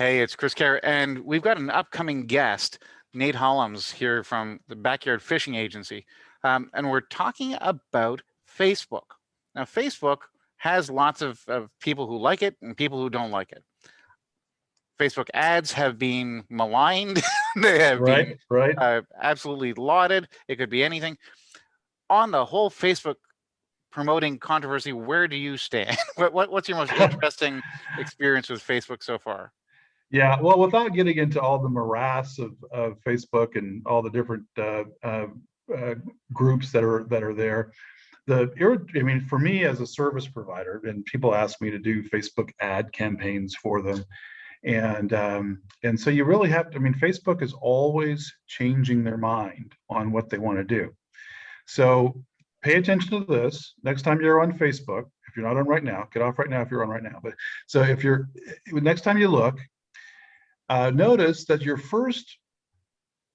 Hey, it's Chris Kerr, and we've got an upcoming guest, Nate Hollums, here from the Backyard Fishing Agency. And we're talking about Facebook. Now, Facebook has lots of people who like it and people who don't like it. Facebook ads have been maligned. They have been absolutely lauded. It could be anything. On the whole Facebook promoting controversy, where do you stand? What's your most interesting experience with Facebook so far? Yeah, well, without getting into all the morass of Facebook and all the different groups that are there, I mean, for me as a service provider, and people ask me to do Facebook ad campaigns for them, and so you really have to. I mean, Facebook is always changing their mind on what they want to do. So pay attention to this next time you're on Facebook. If you're not on right now, get off right now if you're on right now. But so if you're next time you look. Notice that your first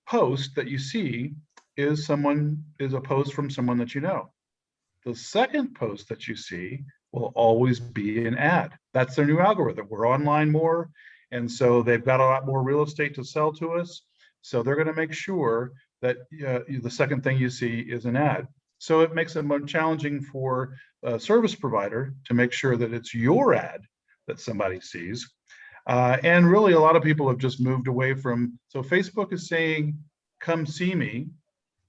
post that you see is a post from someone that you know. The second post that you see will always be an ad. That's their new algorithm. We're online more, and so they've got a lot more real estate to sell to us. So they're going to make sure that the second thing you see is an ad. So it makes it more challenging for a service provider to make sure that it's your ad that somebody sees. And really, a lot of people have just moved away from. So Facebook is saying, "Come see me,"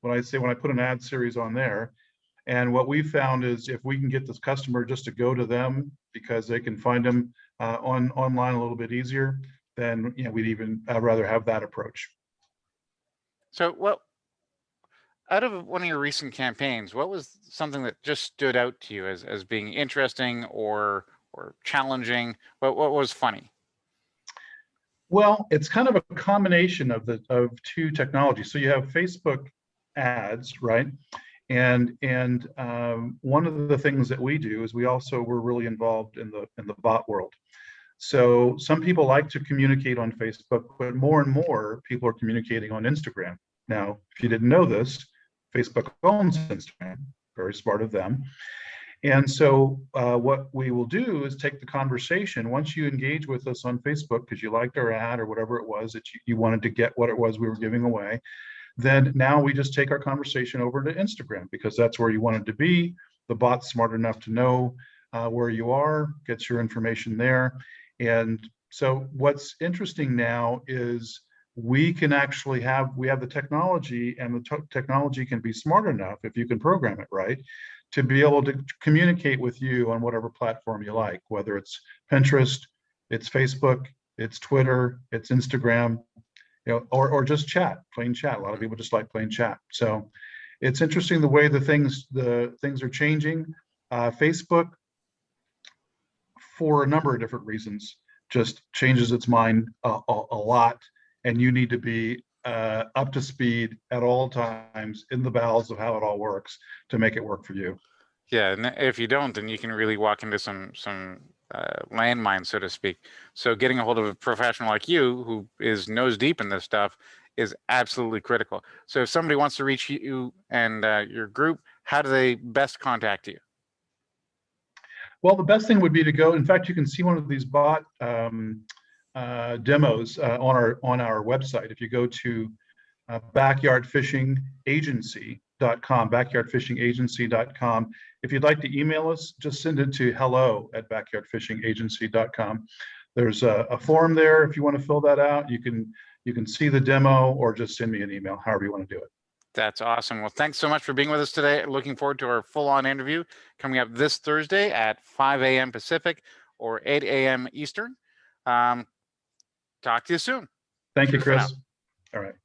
when I put an ad series on there. And what we found is, if we can get this customer just to go to them because they can find them online a little bit easier, then we'd even rather have that approach. So, out of one of your recent campaigns, what was something that just stood out to you as being interesting or challenging? What was funny? Well, it's kind of a combination of two technologies. So you have Facebook ads, right? And one of the things that we do is we're really involved in the bot world. So some people like to communicate on Facebook, but more and more people are communicating on Instagram. Now, if you didn't know this, Facebook owns Instagram. Very smart of them. And so what we will do is take the conversation. Once you engage with us on Facebook because you liked our ad or whatever it was that you wanted to get what it was we were giving away, then now we just take our conversation over to Instagram because that's where you wanted to be. The bot's smart enough to know where you are, gets your information there. And so what's interesting now is we have the technology, and the technology can be smart enough, if you can program it right, to be able to communicate with you on whatever platform you like, whether it's Pinterest, it's Facebook, it's Twitter, it's Instagram, or just chat, plain chat. A lot of people just like plain chat. So it's interesting the way the things are changing. Facebook, for a number of different reasons, just changes its mind a lot, and you need to be up to speed at all times in the bowels of how it all works to make it work for you. Yeah, and if you don't, then you can really walk into some landmines, so to speak. So getting a hold of a professional like you, who is nose deep in this stuff, is absolutely critical. So if somebody wants to reach you and your group, how do they best contact you? Well, the best thing would be to go. In fact, you can see one of these bot demos on our website. If you go to backyardfishingagency.com, backyardfishingagency.com. If you'd like to email us, just send it to hello@backyardfishingagency.com. There's a form there. If you want to fill that out, you can see the demo or just send me an email, however you want to do it. That's awesome. Well, thanks so much for being with us today. Looking forward to our full-on interview coming up this Thursday at 5 a.m. Pacific or 8 a.m. Eastern. Talk to you soon. Thank you, Chris. All right.